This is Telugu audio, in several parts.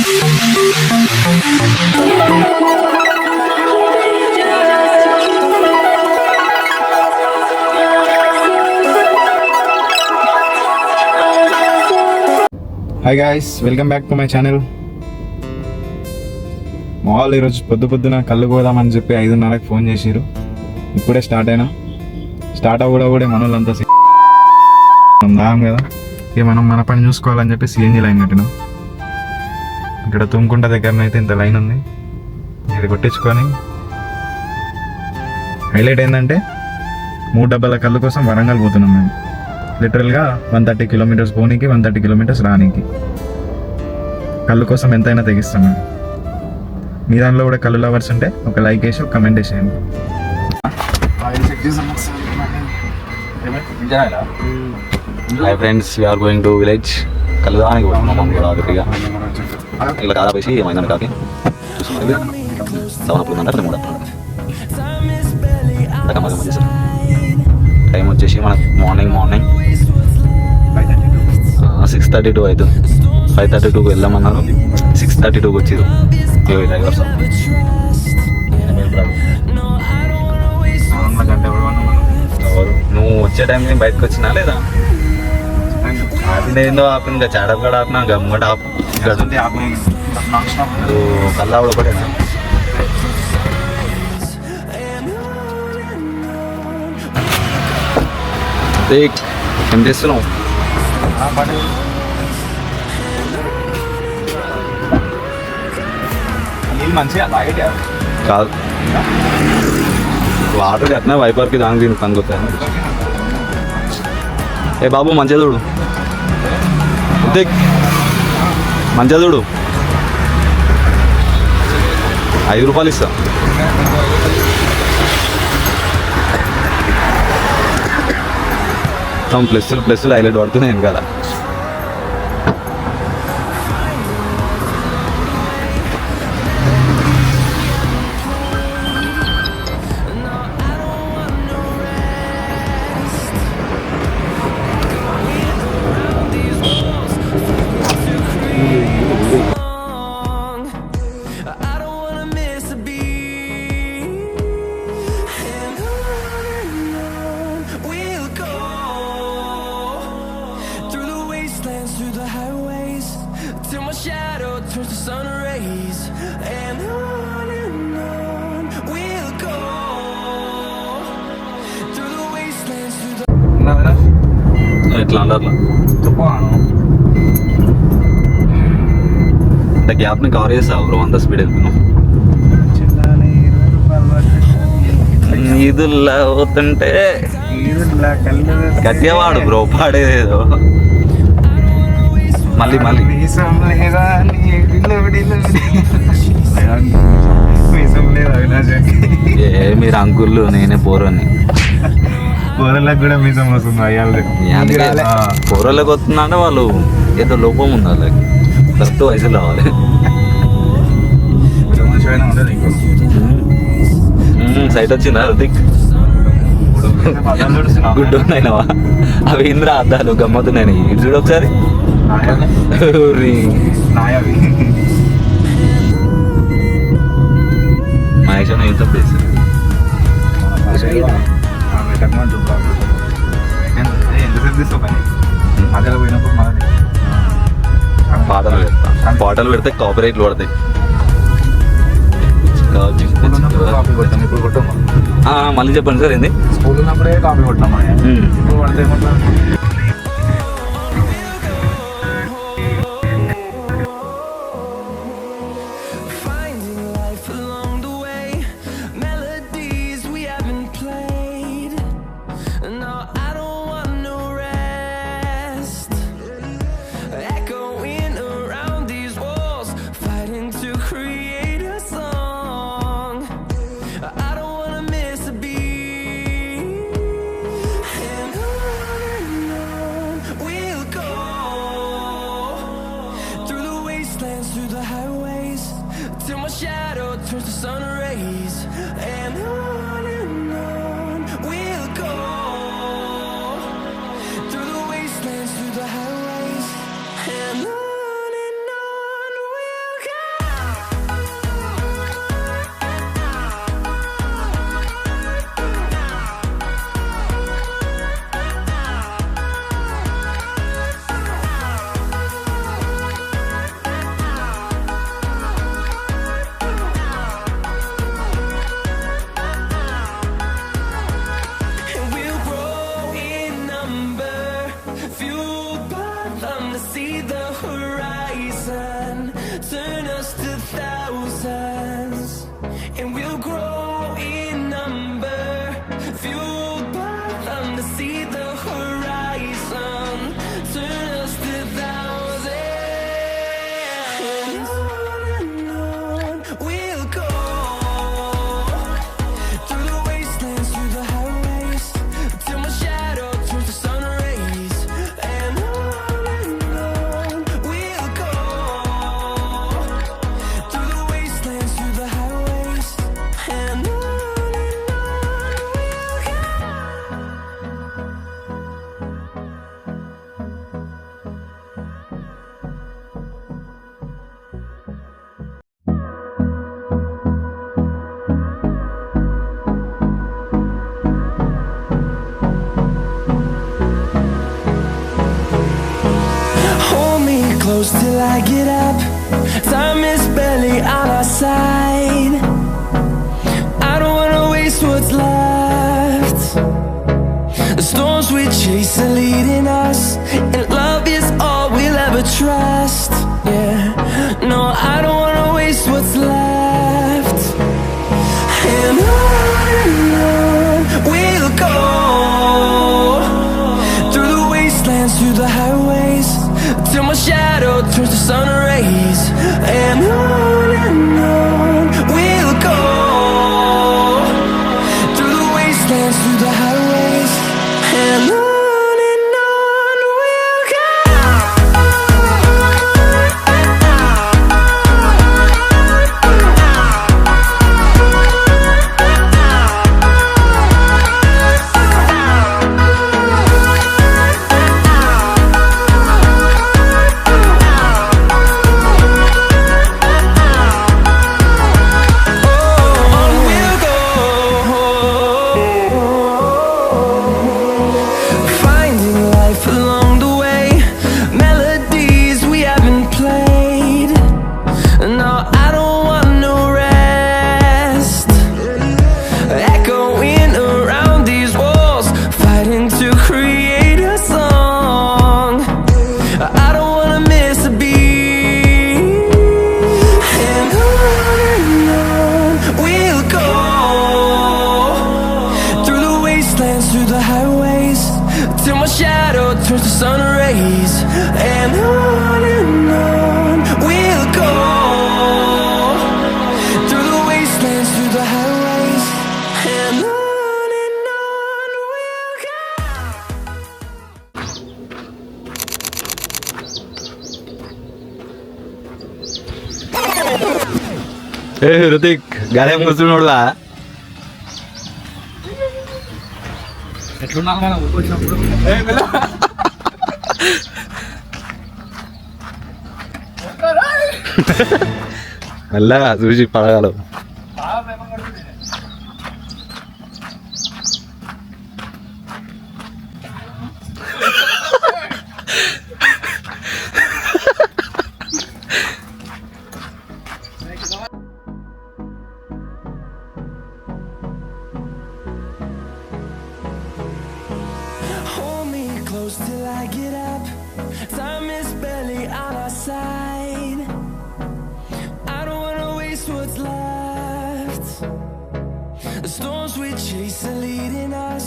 Hi guys, welcome back to my channel. మా వాళ్ళు ఈరోజు పొద్దున కళ్ళు పోదామని చెప్పి 5:30కి ఫోన్ చేసిరు. ఇప్పుడే స్టార్ట్ అవ్వడా మన వాళ్ళంతా దాం కదా. ఇక మనం మన పని చూసుకోవాలని చెప్పి సిఎన్జీ లైన్ కట్టినాం. ఇక్కడ తుమ్ముకుంట దగ్గరనైతే ఇంత లైన్ ఉంది. ఇది కొట్టించుకొని హైలైట్ ఏంటంటే 3 డబ్బాల కళ్ళు కోసం వరంగల్ పోతున్నాం మేము. లిటరల్గా 130 కిలోమీటర్స్ పోనీకి, 130 కిలోమీటర్స్ రానికి. కళ్ళు కోసం ఎంతైనా తెగిస్తాం మేము. మీ దాంట్లో కూడా కళ్ళు లవర్స్ ఉంటే ఒక లైక్ వేసి ఒక కమెంట్ వేసేయండి. Hi friends, we are going to village. కలుదానికి పోతున్నాం గట్టిగా. ఇలా కాదాపేసి ఏమైందని కాకి చూసుకున్నది సవనప్పుడు అంటే మూడు చేశారు. టైం వచ్చేసి మనకు మార్నింగ్ 6:32 అవుతుంది. 5:32కి వెళ్దామన్నారు. 6:32కి వచ్చేది. డ్రైవర్స్ నువ్వు వచ్చే టైంకి బయటకు వచ్చినా లేదా? ఆపింది ఏందో ఆపింది. ఇంకా చాడప్ కూడా ఆపినా, గమ్మట ఆపు. కల్లా ఒకటేనా? ఏం చేస్తున్నావు? మంచిగా కాదు, వాటర్ కట్టినా వైపర్కి దానికి దీనికి పనికొస్తాను. ఏ బాబు, మంచిగా చూడు, మంచిగా చూడు. 5 రూపాయలు ఇస్తా. ప్లస్లు హైలైట్ పడుతున్నాయి కదా. ఎట్లా అట్లా అంటే గ్యాప్ని కవర్ చేస్తావు బ్రో. అంత స్పీడ్ వెళ్తున్నావు. ఈదుల్లా పోతుంటే గట్టిగా వాడు బ్రో, పాడేదేదో. మళ్ళీ ఏ మీరు అంకుళ్ళు, నేనే పోరని. కూరలకు కూడా మీసం వస్తుంది. కూరలకు వస్తున్నా అంటే వాళ్ళు ఏదో లోపం ఉంది. వాళ్ళకి కరెక్ట్ వయసులో రావాలి. సైట్ వచ్చిందా రుతిక్? గుడ్ ఉన్నాయినవా? అవి ఇంద్ర అద్దాలు గమ్మతున్నాయి. ఇటు చూడు ఒకసారి. మహేష్ అన్న యూట్యూబ్ చేస్తారు. పాటలు పెడితే కాపీరైట్లు పడతాయి. మళ్ళీ చెప్పండి సార్. ఏంది? స్కూల్ ఉన్నప్పుడే కాపీ కొట్టామా? ఇప్పుడు పడితే turns to sun rays, and on we'll go, through the wastelands, through the highways, and on we'll us to thousands, and we'll grow in number, fueled by them to see the horizon, turn us to thousands, and on we'll go, through the wastelands, through the highways, till my shadow turns to sun rays, and on we'll go, through the wastelands, through the highways, and on we'll go. Hold me close till I get up. Time is barely on our side. I don't wanna waste what's left. The storms we chase are leading us, and love is all we'll ever trust. Yeah, no, I don't wanna waste what's left. And on we'll go, through the wastelands, through the highways, till my shadow turns to sun rays, and on we'll go, through the wastelands, through the highways, and on we'll go. On we'll go, finding life along the way, melodies we haven't played. No, I don't want no rest, echoing around these walls, fighting to create a song. I don't wanna miss a beat, and on we'll go, through the wastelands, through the highways, till my shadow turns to sun rays, and on we'll go, through the wastelands, through the highways, and on we'll go. ఏ రుతిక్ గదే ముసునోడ్లా ఎట్లున్నా మనం వచ్చినప్పుడు మెల్లగా చూసి పడగలవు. Hold me close till I get up. Time is barely on our side. I don't wanna waste what's left. The storms we chase are leading us,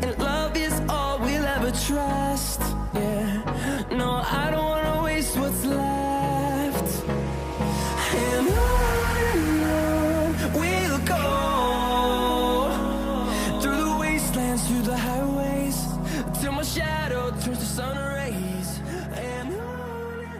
and love is all we'll ever trust. Yeah, no, I don't wanna waste what's left. And on we'll go, through the wastelands, through the highways, till my shadow turns to sun rays, and on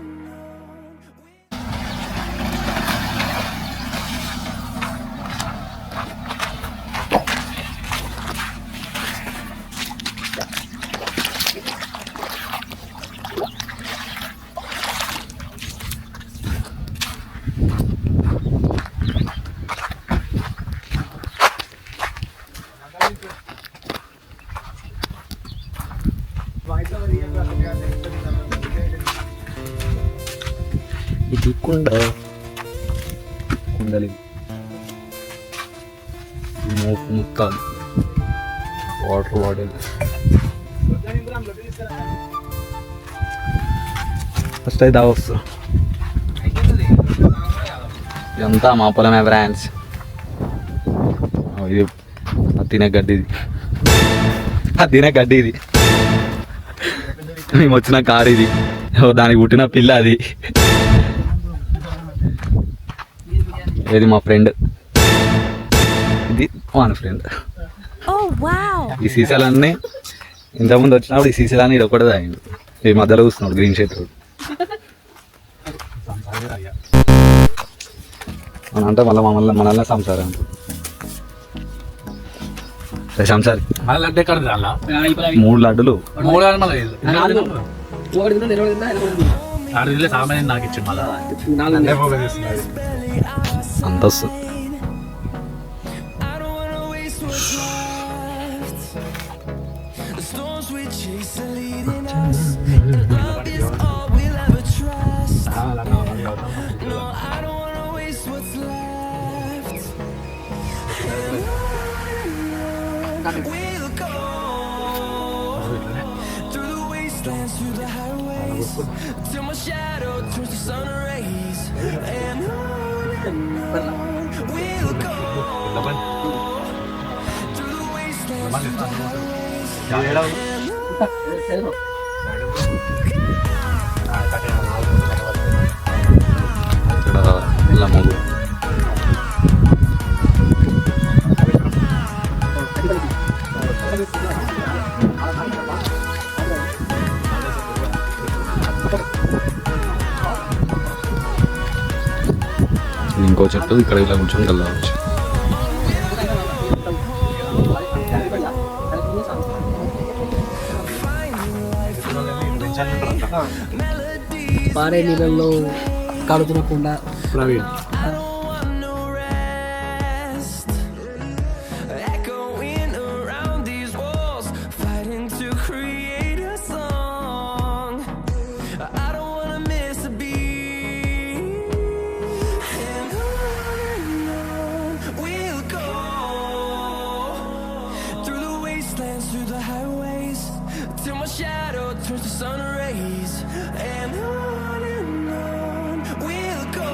ఇది కుండ కుండలి ముక్కాలు వాటర్ బాటిల్ ఫస్ట్ అయితే వస్తా ఇదంతా మా పొలమే ఫ్రెండ్స్. ఇది తినే గడ్డి, ఇది తినే గడ్డి, ఇది మేము వచ్చిన కారు, ఇది దానికి పుట్టిన పిల్ల, అది ఇది మా ఫ్రెండ్, ఇది మన ఫ్రెండ్. ఈ సీసాలన్నీ ఇంతకుముందు వచ్చినప్పుడు ఈ సీసాలన్నీ ఇది ఒకటే తాగిండు. ఈ మధ్యలో చూస్తున్నాడు గ్రీన్ షర్ట్ మన అంటే మళ్ళీ మనల్ని సంసారం సంసారి 3 లడ్డులు అంత వస్తుంది. The storms we chase are leading us, and love is all we'll ever trust. No, I don't wanna waste what's left. And we'll go through the wastelands, through the highways, till my shadow turns to sun rays. And on we'll go through the wastelands, through the highways. ఇక్కడ ఇలా మొగ్గు ఇంకో చెట్టు, ఇక్కడ ఇలా కూర్చొని కలవచ్చు. పారే నీళ్ళల్లో కడుతునకుండా Praveen No rest, echoing around these walls, fighting to create a song. I don't wanna miss a beat, and on we'll go through the wastelands, through the highways, till my shadow turns to sun rays. And on we'll go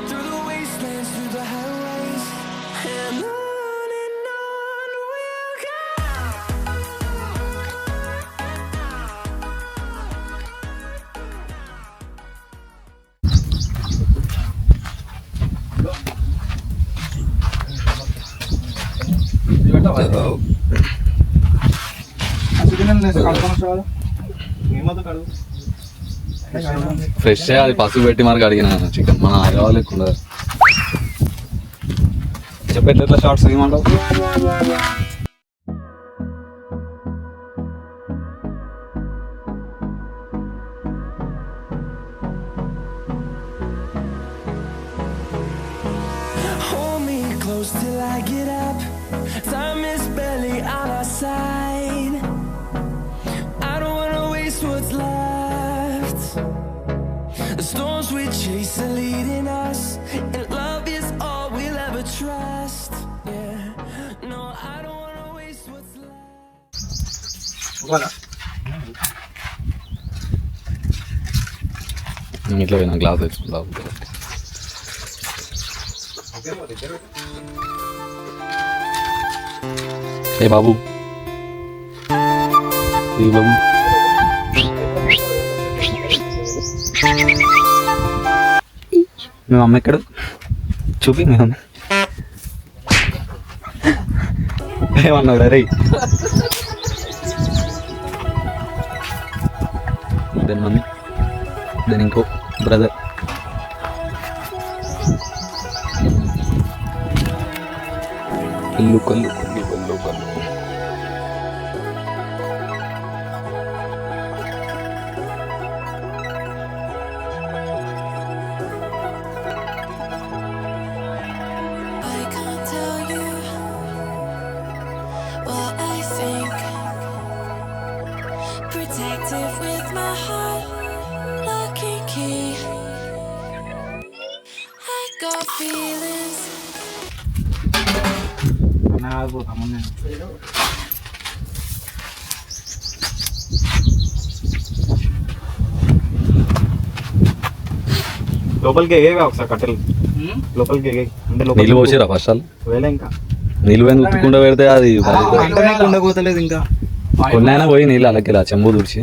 through the wastelands, through the highways. And on we'll go. Fresh అది పసుపు పెట్టి మనకు అడిగిన చికెన్ మన హైదరాబాద్ లెక్క ఉండదు. చెప్పేట్లా ఎట్లా షార్ట్స్ ఏమంటావు? Hold me close till I get up. Time is barely on our side. I don't wanna waste what's left. The storms we chase are leading us, and love is all we'll ever trust. Yeah, no, I don't wanna waste what's left. ఇట్లా పోయినా గ్లాస్ తెచ్చుకుంటా. ఏ బాబు, ఏ బాబు, మేము అమ్మ ఎక్కడ చూపి, మేము ఏమన్నా రే దెన్ మమ్మీ, దెన్ ఇంకో బ్రదర్. కళ్ళు కళ్ళు కళ్ళు కళ్ళు కళ్ళు I can't tell you what I think. Protective with my heart, lock and key. I got feelings. లోపలికి ఎగేవా ఒకసారి కట్టెలు లోపలికి ఎగే అంటే నీళ్ళు పోసిరా ఫస్ట్ వాళ్ళు వేలే ఇంకా నీళ్ళు పోయి ఉత్తుకుండా పెడితే అది వెంటనే ఉండకపోతలేదు ఇంకా కొన్నైనా పోయి నీళ్ళు అలాగే ఇలా చెంబు తుడిచి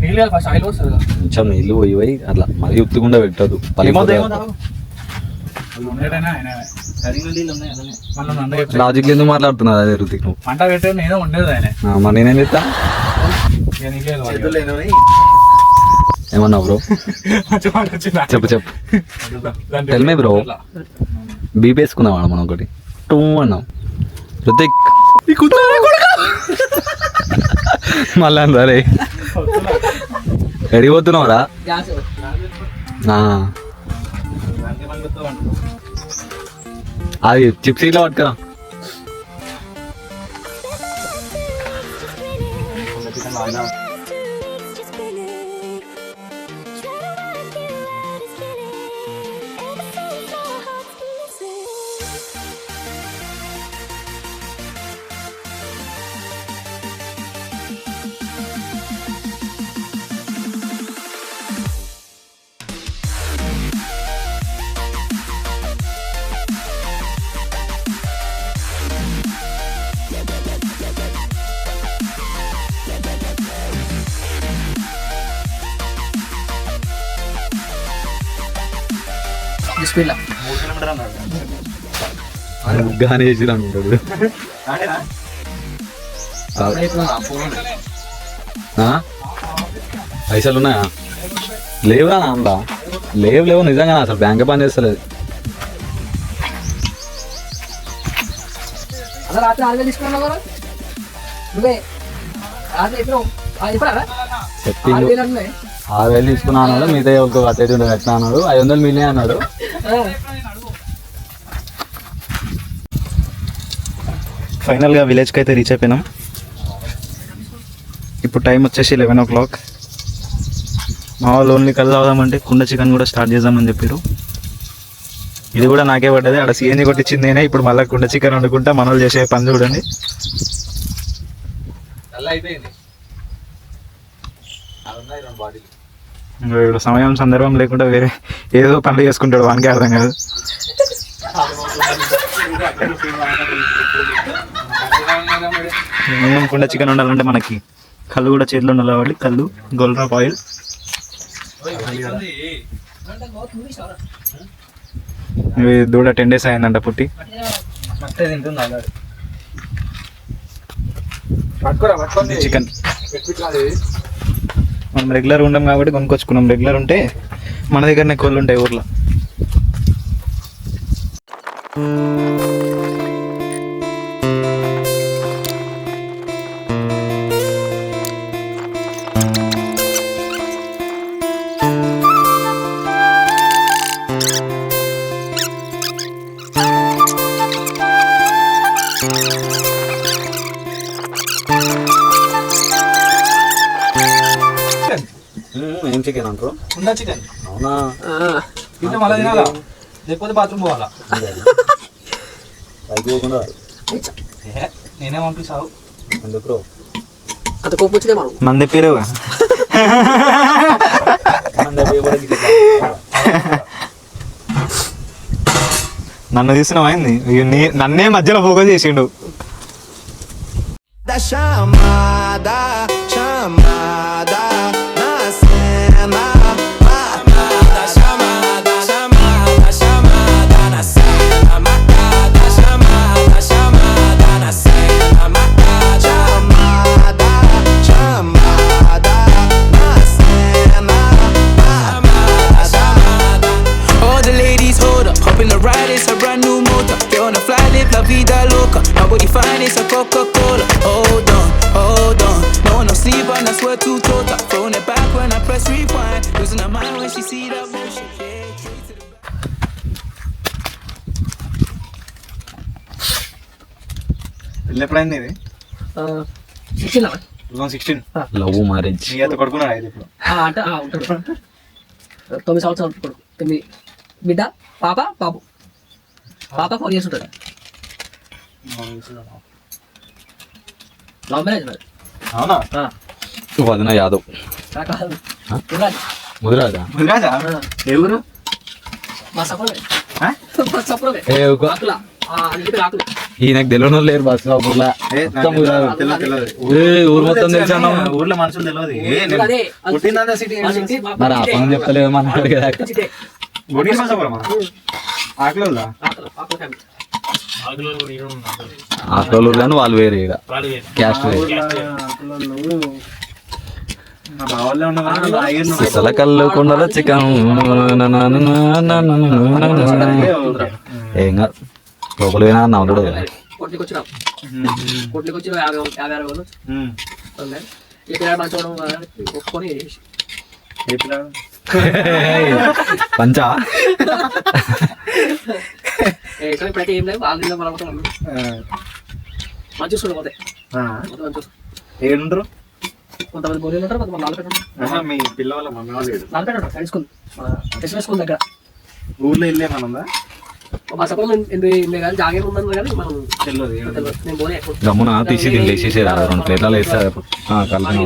నీళ్ళు ఫస్ట్ ఆయిల్ వస్తుంది కదా. కొంచెం నీళ్ళు పోయి అట్లా మరీ ఉత్తుకుండా పెట్టదు లాజిక్ ఎందుకు మాట్లాడుతున్నా అదే రుతిక్ నువ్వు మంట పెట్టే నేనే ఉండేది ఆయన మరి నేనేం చెప్తా ఏమన్నా బ్రో చెప్పు టెల్ మీ బ్రో బీపీ వేసుకుందాం మనం ఒకటి టూ అన్నాం రుతిక్ మళ్ళా సరే ఎడిపోతున్నావురా గ్యాస్ అది చిప్స్ ఇట్లా పట్టుకురా స్పీడ్లో ముగ్గానే చేసి అనుకుంటాడు పైసలు ఉన్నాయా లేవురా నాందా లేవు నిజంగా అసలు బ్యాంక్ పని చేస్తలేదు అలా రాత్రి 6,000 తీసుకున్నావు కదా నువ్వే రాత్రి ఎప్పుడు ఎప్పుడా చెప్పిండు 6,000 అంటున్నాయి 6,000 తీసుకున్నా అన్నాడు మిగతా ఎవరికి కట్టేది ఉండదు ఎట్లా అన్నాడు 500 మిలియన్ అన్నాడు ఫైనల్గా విలేజ్కి అయితే రీచ్ అయిపోయినాం ఇప్పుడు టైం వచ్చేసి 11 o'clock మా వాళ్ళు ఓన్లీ కళ్ళు తాగుదామంటే కుండ చికెన్ కూడా స్టార్ట్ చేద్దామని చెప్పారు ఇది కూడా నాకే పడ్డది అక్కడ సిఎన్జి కొట్టించింది నేనే ఇప్పుడు మళ్ళీ కుండ చికెన్ వండుకుంటా మన వాళ్ళు చేసే పని చూడండి ఇప్పుడు సమయం సందర్భం లేకుండా వేరే ఏదో పనులు చేసుకుంటాడు వానికి అర్థం కాదు మినిమం కుండ చికెన్ ఉండాలంటే మనకి కళ్ళు కూడా చేతిలో ఉండాలి కాబట్టి కళ్ళు గోల్డ్రాప్ ఆయిల్ ఇవి దూడ 10 days అయిందంట పుట్టి చికెన్ మనం రెగ్యులర్ ఉండం కాబట్టి కొనుక్కొచ్చుకున్నాం రెగ్యులర్ ఉంటే మన దగ్గరనే కోళ్ళు ఉంటాయి ఊర్లో ఏం చికెన్ అంటారు ఉందా చికెన్ అవునా తింటే మళ్ళీ తినాలా లేకపోతే బాత్రూమ్ పోవాలా పైకి పోకుండా నేనే పంపిస్తావు ఎందుకు అంత కోపం వచ్చిందే మనం మంది పేరు నన్ను తీసుకున్నామైంది నన్నే మధ్యలో ఫోకస్ చేసిండు Da chamada, chamada na cena. Chamada, chamada, chamada, chamada na cena. Matada, chamada, chamada na cena. Matada, chamada, chamada na cena. Chamada, chamada. All the ladies hold up, hop in the ride, it's a brand new motor. They on the fly, live la vida loca. Nobody find it's a Coca-Cola. Hold on, no one no sleep and I swear to total. Throwing it back when I press rewind. Losing her mind when she see that motion. Yeah, straight to the back. పెళ్ళి ఎప్పుడైంది ఇది 2016 లవ్ మ్యారేజ్ నీ అత కొడుకున్నాడు అయితే ఇప్పుడు అంటే ఉంటాడు 9 సంవత్సరాలు ఉంటాడు 9 బిడ్డ పాప బాబు పాప 4 years ఉంటుంది లవ్ మ్యారేజ్ మరి అవునా వదన యాదవ్ కాదు ముదిరాజా ముదిరాజా ఏ ఊరు మా సపోలే ఆ? మా సపోలే ఏ ఊకో. ఆకుల అన్నిటి ఆకులు ఈయనకు తెలియని వాళ్ళు లేరు బస్ స్టాప్లా ఊరు మొత్తం తెలుసా ఊర్లో మనుషులు తెలియదు ఏ, నేను అదే పుట్టిందంతా సిటీ మా సిటీ, మా మరి సిటీ. అప్పని చెప్తలేదు మన కదా సిటీ. గుడి మాసపురం ఆకలి ఉందా? ఆకుల ఫ్యామిలీ. ఆటోలు కానీ వాళ్ళు వేరే ఈడ క్యాస్ట్ వేరే మా బావల్లే ఉన్నారు సిసల కళ్ళు కొండల చికెన్ ఏం కాదు లోపల పోయినా అన్న ఉండడు కదా కోట్లకి వచ్చినాం కోట్లకి వచ్చి 50-60 వేలు ఉన్నాయి. ఈ పిల్లలు మంచిగా ఒప్పుకొని పంచా ఇప్పుడైతే ఏం లేదు వాళ్ళు మనం మంచి చూసుకోండి పోతే మంచి ఏడుంటారు కొంతమంది బోరీలు ఉంటారు కొంతమంది నాలుగు ఉంటారు మీ పిల్ల వాళ్ళ మమ్మీ వాళ్ళు ఏడు నాలుగు ఉంటారు హై స్కూల్ ఎస్ఎస్ స్కూల్ దగ్గర ఊర్లో ఇల్లే మనందా మా సపోజ్ ఎందుకు కానీ జాగే ఉందని కానీ మనం తెలియదు ఏడు. తెలియదు. నేను పోలే గమ్మున తీసి దీన్ని వేసేసేది 2 ప్లేట్లలో వేస్తారు కలిపి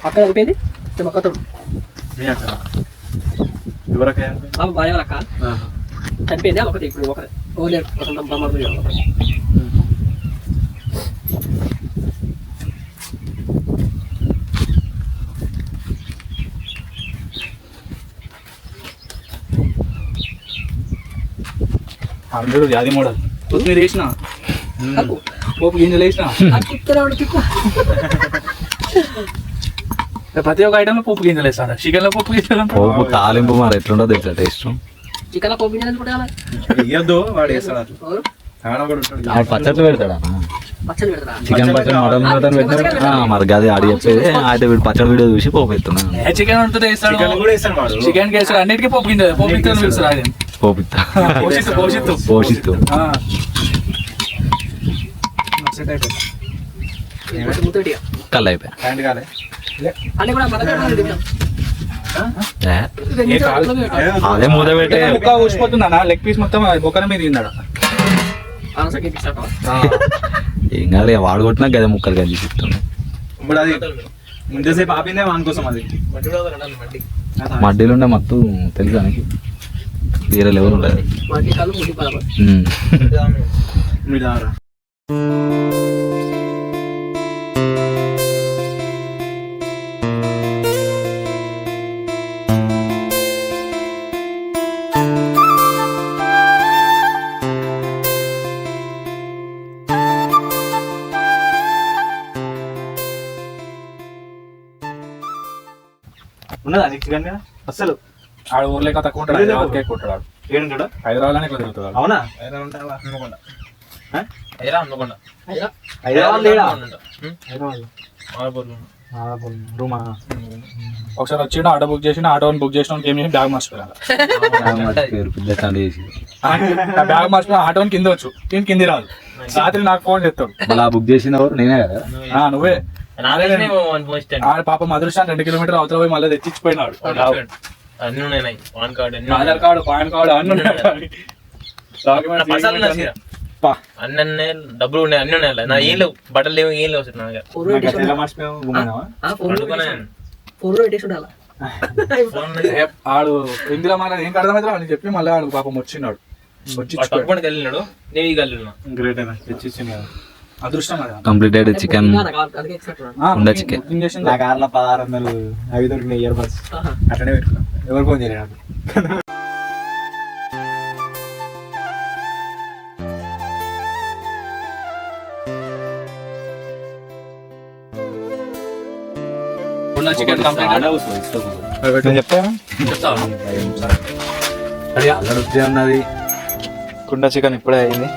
అక్కడ అయిపోయింది మా కొత్త ఏ అక్కడ? ఎవరక్కయ్య? బాగా అక్క చనిపోయింది ఒకటి ఇప్పుడు ఒకటి ఓలేడు అందరూ వ్యాధి మోడల్ కొత్తిమీర వేసిన పోపు గింజలు వేసిన ప్రతి ఒక్క ఐటమ్ లో పోపు గింజలు వేస్తాను చికెన్ లో పోపు గింజలు పోపు తాలింపు మరి ఎట్లుండో తెలుసా టేస్ట్ చికెన్ పోపించాలి ఇయ్యొద్దు వాడు వేస్తాడు అట్లా. ఆడ కూడా ఉంటాడు. పచ్చట్లు పెడతాడా పచ్చడి పెడతారా చికెన్ పచ్చడి మటన్ పెట్టారు మరి అది ఆడి చెప్పేది అయితే వీడు పచ్చడి వీడియో చూసి పోపు ఎత్తున్నా చికెన్ ఉంటుంది వేస్తాడు చికెన్ కూడా వేస్తాడు వాడు. చికెన్ వేస్తాడు అన్నిటికీ పోపు గింజలు పోపు గింజలు పిలుస్తారు ఆయన పోపిత్తా పోషిస్తూ పోషిస్తూ పోషిస్తూ సెట్ అయిపోయింది. ముత్తడిగా కళ్ళు అయిపోయా హ్యాండ్ కాలే అంటే కూడా మన దగ్గర అదే మూత పెట్టే ముక్క ఊసిపోతుందా లెగ్ పీస్ మొత్తం బొక్కల మీద తిన్నాడు ఏం కాదు ఇక వాడు కొట్టినా గదే ముక్కలు కలిసి చెప్తాను ఇప్పుడు అది ఇంతసేపు ఆపిందే వాని కోసం అది మడ్డీలు ఉండే మత్తు తెలుసా నీకు వేరే లెవెల్ ఉంటుంది మట్టి కాలు ముడి పడవ మీరు దారా ఉన్నదా నీకు చికెన్ మీద అసలు ఆడ ఊర్లో ఇంకా తక్కువ ఉంటాడు హైదరాబాద్కే ఎక్కువ ఉంటాడు ఏడుంటాడా? హైదరాబాద్లోనే ఎక్కువ తిరుగుతాడు అవునా? హైదరాబాద్ లేడా? రూమా ఒకసారి వచ్చిండు ఆటో బుక్ చేసిన ఆటోని బుక్ చేసిన ఏం చేసి బ్యాగ్ మర్చిపోయాను పేరు పెద్ద స్టాండ్ చేసి బ్యాగ్ మర్చిపోయి ఆటోని కింద వచ్చు నేను కింది రాదు రాత్రి నాకు ఫోన్ చేస్తాడు మళ్ళీ బుక్ చేసిన ఎవరు నేనే కదా నువ్వే ఆడ పాపం అదృష్టాన్ని 2 కిలోమీటర్ అవతల పోయి మళ్ళీ తెచ్చిచ్చిపోయినాడు ఆధార్ కార్డు పాన్ కార్డు అన్ని ఉన్నాయి డాక్యుమెంట్స్ అన్నీ డబ్బులు ఉన్నాయి అన్ని ఉన్నాయి నా ఏం లేవు బట్టలు లేవు ఏం లేవు అసలు నా దగ్గర. ఎలా మర్చిపోయావు గుమ్మన్నావా? ఫోన్ పెట్టేసి ఉండాలి ఆడు ఇందిరా మాట ఏం అర్థమైతే అని చెప్పి మళ్ళీ ఆడు పాపం వచ్చినాడు వచ్చి వాడు తక్కువకి వెళ్ళినాడు నేను ఈ వెళ్ళినా గ్రేట్ అయినా తెచ్చిచ్చింది కదా. అదృష్టం అది కంప్లీటెడ్ చికెన్ అందుకే ఎక్స్పెక్ట్ ఉండ చికెన్ బుకింగ్ చేసింది నా కార్లో 1600 అవి దొరికినాయి ఇయర్ బడ్స్ అట్లనే పెట్టుకున్నా. ఎవరు ఫోన్ చేయలేదు నాకు. ఉన్న చికెన్ కంప్లీట్ నేను చెప్తాను అల్లడి ఉన్నది కుండ చికెన్ ఇప్పుడే అయింది.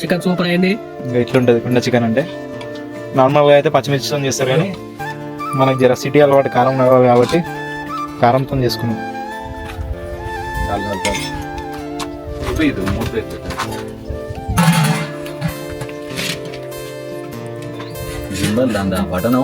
చికెన్ సూపర్ అయింది. ఇంకా ఇట్లుంటుంది కుండ చికెన్ అంటే. నార్మల్గా అయితే పచ్చిమిర్చితో చేస్తారు కానీ మనకి జర సిటీ అలవాటు కారం కావాలి కాబట్టి కారంతో చేసుకున్నాం. జింబల్ దాందా బటను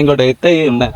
ఇంకోటి అయితే ఉన్నాయి.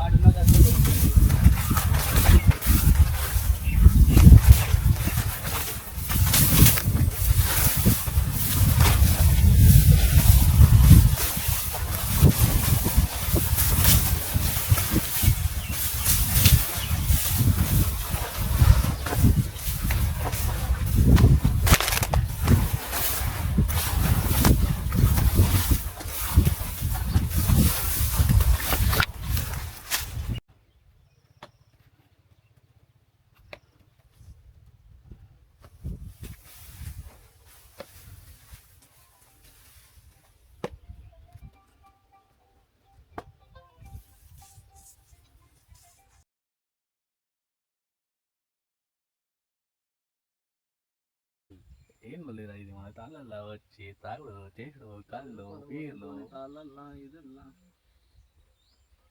ఏం లేదా ఇది మన తాళ్ళల్లో వచ్చి తాగుడు చేసుడు కళ్ళు పీర్లు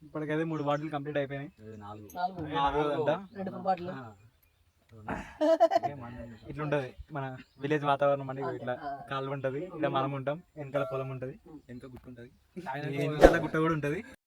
ఇప్పటికైతే 3 బాటిల్ కంప్లీట్ అయిపోయినాయి. 4 రెండు ఫుల్ బాటిల్ ఇట్లుంటది మన విలేజ్ వాతావరణం అని. ఇట్లా కాలువ ఉంటది, ఇలా మనం ఉంటాం, వెనకాల పొలం ఉంటది, వెనక గుట్ట ఉంటది, వెనకాల గుట్ట కూడా ఉంటది.